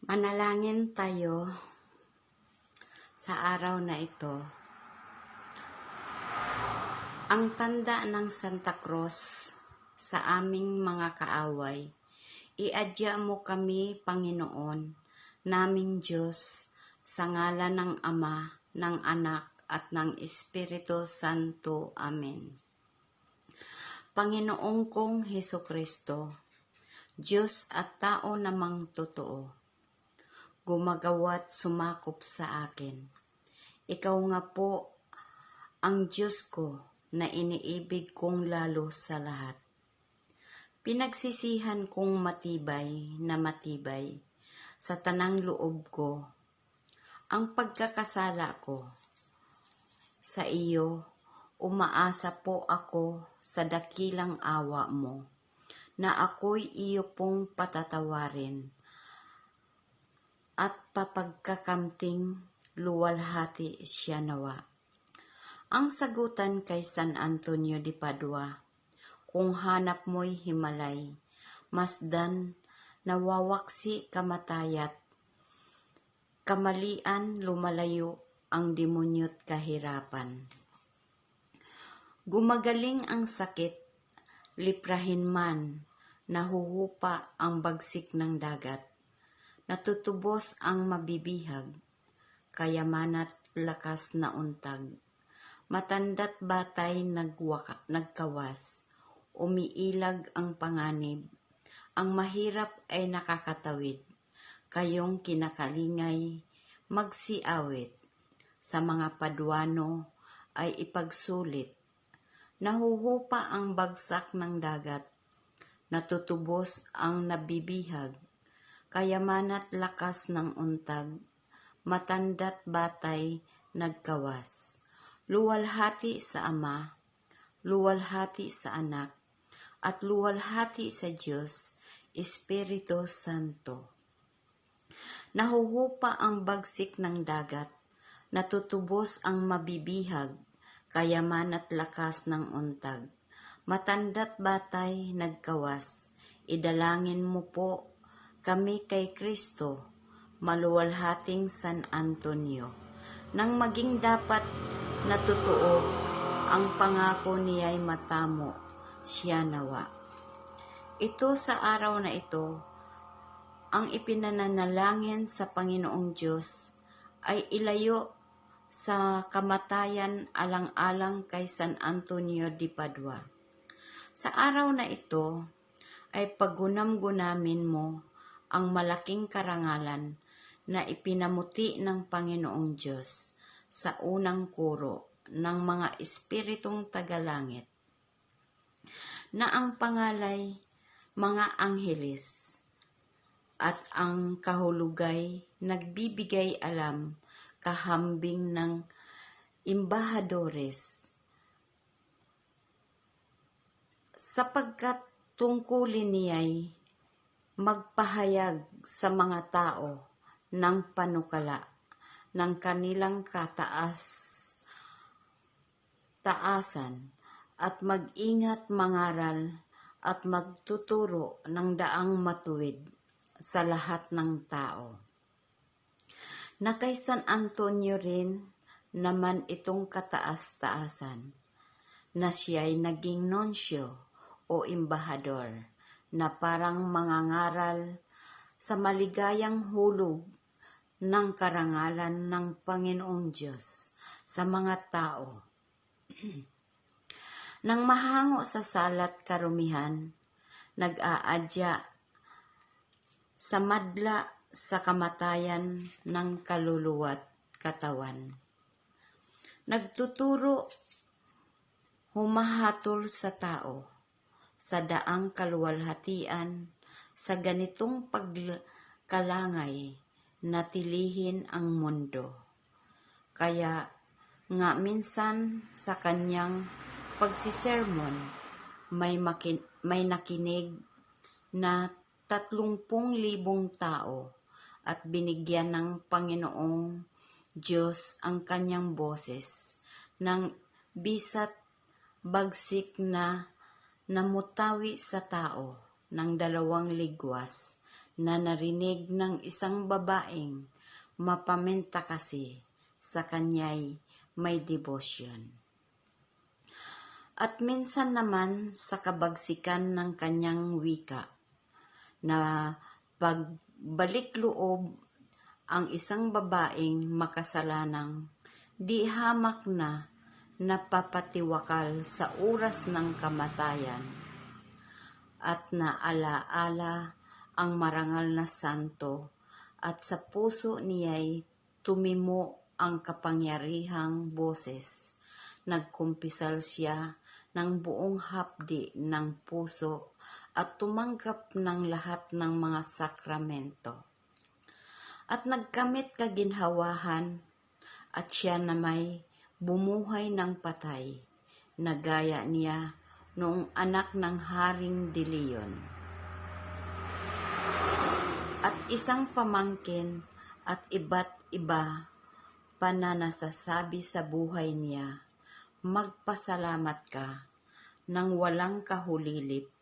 Manalangin tayo sa araw na ito. Ang tanda ng Santa Cruz sa aming mga kaaway, iadya mo kami, Panginoon, naming Diyos, sa ngalan ng Ama, ng Anak, at ng Espiritu Santo. Amen. Panginoong kong Hesukristo, Diyos at tao namang totoo, gumagawa't sumakop sa akin. Ikaw nga po ang Diyos ko na iniibig kong lalo sa lahat. Pinagsisihan kong matibay na matibay sa tanang loob ko ang pagkakasala ko. Sa iyo, umaasa po ako sa dakilang awa mo na ako'y iyo pong patatawarin at papagkakamting luwalhati siya nawa. Ang sagutan kay San Antonio de Padua, kung hanap mo'y himalay, masdan nawawaksi kamatayat, kamalian lumalayo ang demonyo't kahirapan. Gumagaling ang sakit, liprahin man, nahuhupa ang bagsik ng dagat, natutubos ang mabibihag, kayama't lakas na untag. Matanda't batay nagkawas, umiilag ang panganib, ang mahirap ay nakakatawid, kayong kinakalingay, magsiawit, sa mga Paduano ay ipagsulit. Nahuhupa ang bagsak ng dagat, natutubos ang nabibihag, kayama't lakas ng untag, matanda't batay nagkawas. Luwalhati sa Ama, luwalhati sa Anak, at luwalhati sa Diyos, Espiritu Santo. Nahuhupa ang bagsik ng dagat, natutubos ang mabibihag, kayama't lakas ng untag, matanda't batay nagkawas. Idalangin mo po kami kay Kristo, maluwalhating San Antonio, nang maging dapat natotoo ang pangako niya'y matamo siya nawa. Ito sa araw na ito, ang ipinananalangin sa Panginoong Diyos ay ilayo sa kamatayan alang-alang kay San Antonio de Padua. Sa araw na ito ay paggunam-gunamin mo ang malaking karangalan na ipinamuti ng Panginoong Diyos sa unang kuro ng mga espiritong tagalangit, na ang pangalay mga angheles at ang kahulugay nagbibigay alam kahambing ng imbahadores, sapagkat tungkulin niya'y magpahayag sa mga tao ng panukala ng kanilang taasan at mag-ingat mangaral at magtuturo ng daang matuwid sa lahat ng tao. Na kay San Antonio rin naman itong kataas-taasan, na siya'y naging nonsyo o embahador na parang mangangaral sa maligayang hulog ng karangalan ng Panginoong Diyos sa mga tao. Nang mahango sa salat karumihan, nag-aadya sa madla sa kamatayan ng kaluluwa't katawan. Nagtuturo, humahatol sa tao, sa daang kaluwalhatian, sa ganitong pagkalangay, natilihin ang mundo. Kaya nga minsan sa kanyang pagsisermon, may nakinig na 30,000 tao at binigyan ng Panginoong Diyos ang kanyang boses ng bisat bagsik na namutawi sa tao ng 2 ligwas na narinig ng isang babaeng mapaminta kasi sa kanya'y may devotion. At minsan naman sa kabagsikan ng kanyang wika na pagbalik loob ang isang babaeng makasalanang di hamak na napapatiwakal sa oras ng kamatayan at naalaala ang marangal na santo at sa puso niya'y tumimo ang kapangyarihang boses. Nagkumpisal siya ng buong hapdi ng puso at tumanggap ng lahat ng mga sakramento. At nagkamit kaginhawahan at siya na may bumuhay ng patay, na gaya niya noong anak ng Haring de Leon. At isang pamangkin at iba't iba pa na nasasabi sa buhay niya, magpasalamat ka ng walang kahulilip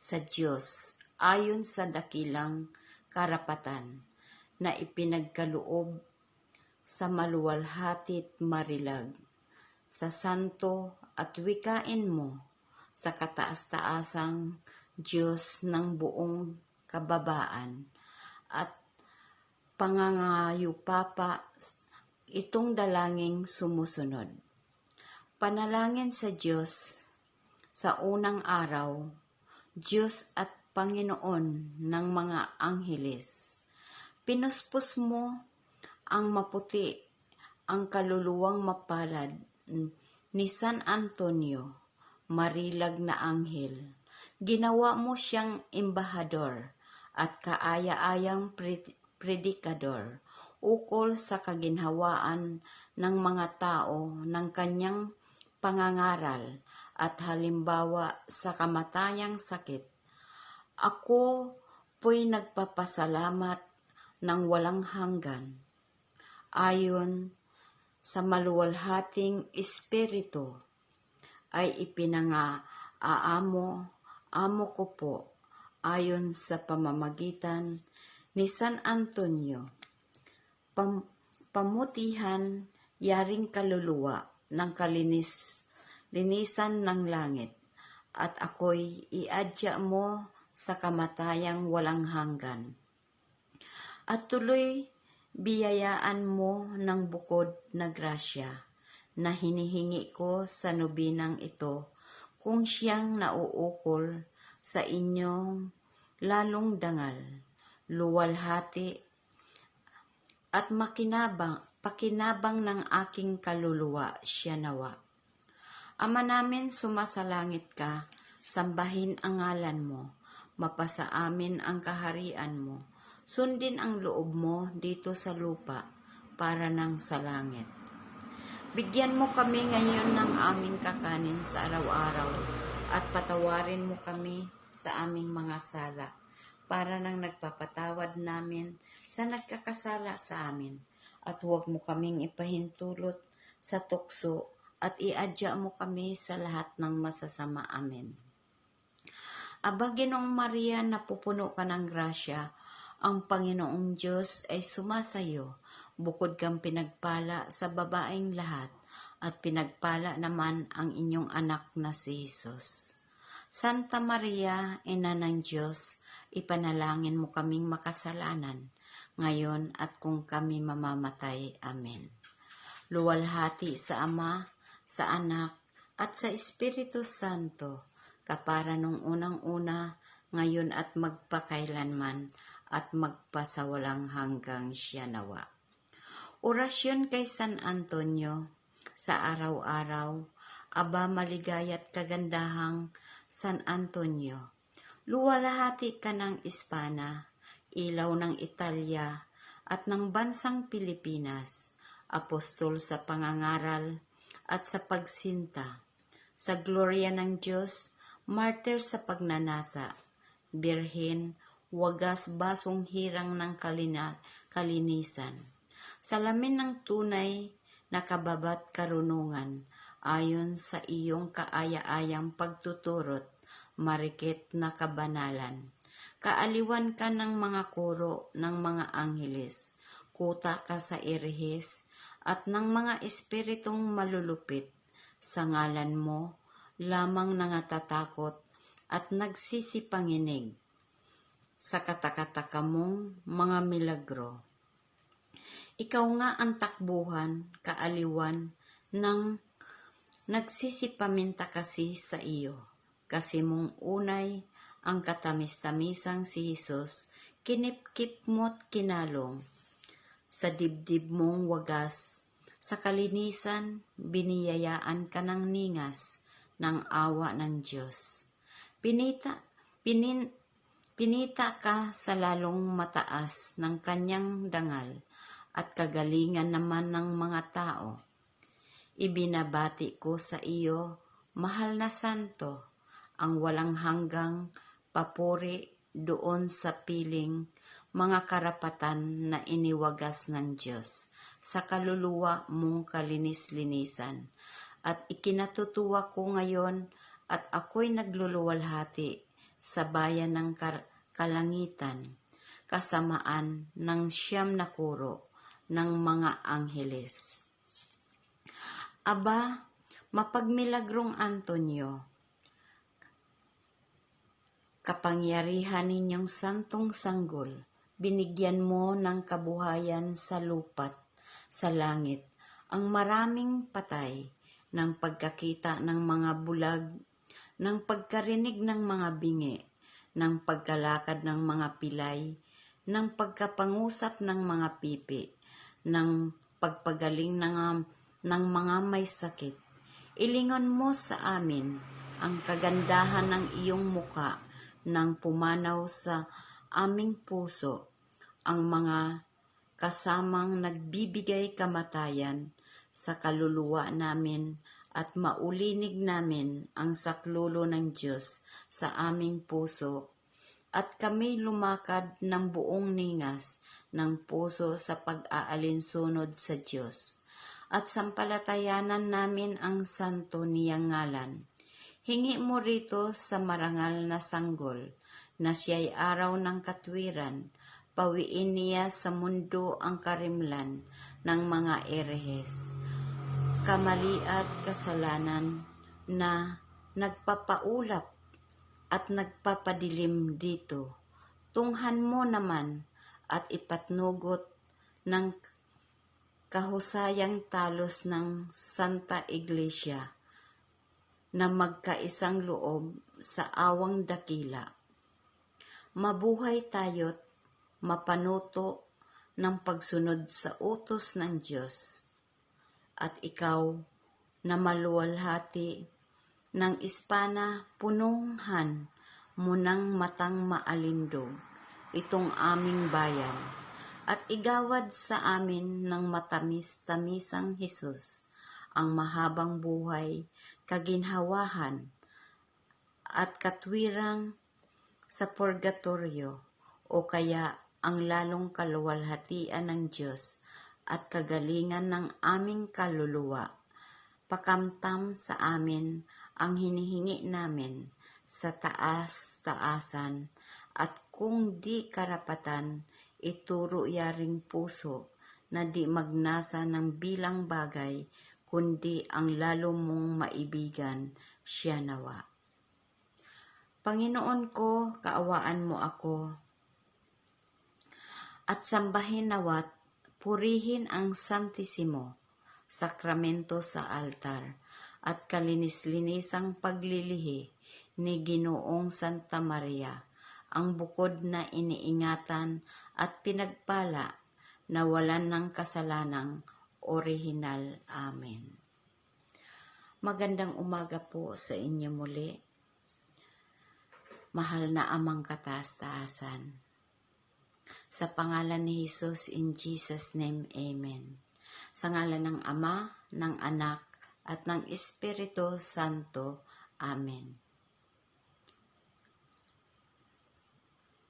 sa Diyos ayon sa dakilang karapatan na ipinagkaloob sa maluwalhati't marilag, sa santo at wikain mo sa kataas-taasang Diyos ng buong kababaan at pangangayupapa itong dalangin sumusunod. Panalangin sa Diyos sa unang araw, Diyos at Panginoon ng mga angheles, pinuspos mo ang maputi ang kaluluwang mapalad ni San Antonio, marilag na anghel. Ginawa mo siyang embahador at kaaya-ayang predikador ukol sa kaginhawaan ng mga tao ng kanyang pangangaral at halimbawa sa kamatayang sakit. Ako po'y nagpapasalamat ng walang hanggan ayon sa maluwalhating Espiritu ay amo ko po ayon sa pamamagitan ni San Antonio, pamutihan yaring kaluluwa ng linisan ng langit, at ako'y iadya mo sa kamatayang walang hanggan. At tuloy biyayaan mo ng bukod na grasya na hinihingi ko sa nobinang ito kung siyang nauukol sa inyong lalong dangal, luwalhati at pakinabang ng aking kaluluwa siya nawa. Ama namin, sumasalangit ka, sambahin ang ngalan mo, mapasa amin ang kaharian mo, sundin ang loob mo dito sa lupa para nang sa langit. Bigyan mo kami ngayon ng aming kakanin sa araw-araw at patawarin mo kami sa aming mga sala para nang nagpapatawad namin sa nagkakasala sa amin. At huwag mo kaming ipahintulot sa tukso at iadya mo kami sa lahat ng masasama. Amen. Aba, Ginoong Maria, napupuno ka ng grasya, ang Panginoong Diyos ay sumasayo, bukod kang pinagpala sa babaeng lahat, at pinagpala naman ang inyong anak na si Jesus. Santa Maria, Ina ng Diyos, ipanalangin mo kaming makasalanan, ngayon at kung kami mamamatay. Amen. Luwalhati sa Ama, sa Anak, at sa Espiritu Santo, kapara nung unang-una, ngayon at magpakailanman, at magpasawalang hanggang siya nawa. Orasyon kay San Antonio sa araw-araw. Aba, maligayat kagandahang San Antonio, luwalhati ka ng Espana, ilaw ng Italya at ng bansang Pilipinas, apostol sa pangangaral at sa pagsinta, sa gloria ng Diyos, martir sa pagnanasa, birhen, wagas basong hirang ng kalinisan, salamin ng tunay na kababat karunungan, ayon sa iyong kaaya-ayang pagtuturot, marikit na kabanalan, Kaaliwan ka ng mga kuro ng mga angheles, kuta ka sa irihis, at ng mga espiritong malulupit. Sa ngalan mo, lamang nangatatakot at nagsisipanginig sa katakataka mong mga milagro. Ikaw nga ang takbuhan, kaaliwan, ng nagsisipaminta kasi sa iyo. Kasi mong unay ang katamis-tamisang si Jesus, kinipkip mo't kinalong. Sa dibdib mong wagas, sa kalinisan, biniyayaan ka ng ningas ng awa ng Diyos. Pinita ka sa lalong mataas ng kanyang dangal at kagalingan naman ng mga tao. Ibinabati ko sa iyo, mahal na santo, ang walang hanggang papuri doon sa piling mga karapatan na iniwagas ng Diyos sa kaluluwa mong kalinis-linisan. At ikinatutuwa ko ngayon at ako'y nagluluwalhati sa bayan ng kalangitan, kasamaan ng 9 na kuro ng mga angheles. Aba, mapagmilagrong Antonio, kapangyarihan ninyong santong sanggol, binigyan mo ng kabuhayan sa lupa't sa langit ang maraming patay, ng pagkakita ng mga bulag, ng pagkarinig ng mga bingi, ng pagkalakad ng mga pilay, ng pagkapangusap ng mga pipi, ng pagpagaling ng mga may sakit. Ilingon mo sa amin ang kagandahan ng iyong muka nang pumanaw sa aming puso ang mga kasamang nagbibigay kamatayan sa kaluluwa namin at maulinig namin ang saklolo ng Diyos sa aming puso at kami lumakad ng buong ningas ng puso sa pag-aalinsunod sa Diyos at sampalatayanan namin ang santo niyang ngalan. Hingi mo rito sa marangal na sanggol na siya'y araw ng katwiran, pawiin niya sa mundo ang karimlan ng mga erehes, kamali at kasalanan na nagpapaulap at nagpapadilim dito. Tunghan mo naman at ipatnugot ng kahusayang talos ng Santa Iglesia na magkaisang loob sa awang dakila. Mabuhay tayo't mapanuto ng pagsunod sa utos ng Diyos. At ikaw na maluwalhati ng ispana, pununghan mo ng matang maalindog itong aming bayan at igawad sa amin ng matamis-tamisang Jesus ang mahabang buhay, kaginhawahan at katwirang sa purgatorio o kaya ang lalong kaluwalhatian ng Diyos at kagalingan ng aming kaluluwa. Pakamtam sa amin ang hinihingi namin sa taas-taasan at kung di karapatan, ituro yaring puso na di magnasa ng bilang bagay kundi ang lalo mong maibigan siya nawa. Panginoon ko, kaawaan mo ako at sambahin nawat purihin ang Santisimo Sakramento sa altar at kalinis-linisang paglilihi ni Ginoong Santa Maria, ang bukod na iniingatan at pinagpala na walan ng kasalanang orihinal. Amen. Magandang umaga po sa inyo muli. Mahal na Amang kataas-taasan. Sa pangalan ni Jesus, in Jesus' name, Amen. Sa ngalan ng Ama, ng Anak, at ng Espiritu Santo. Amen.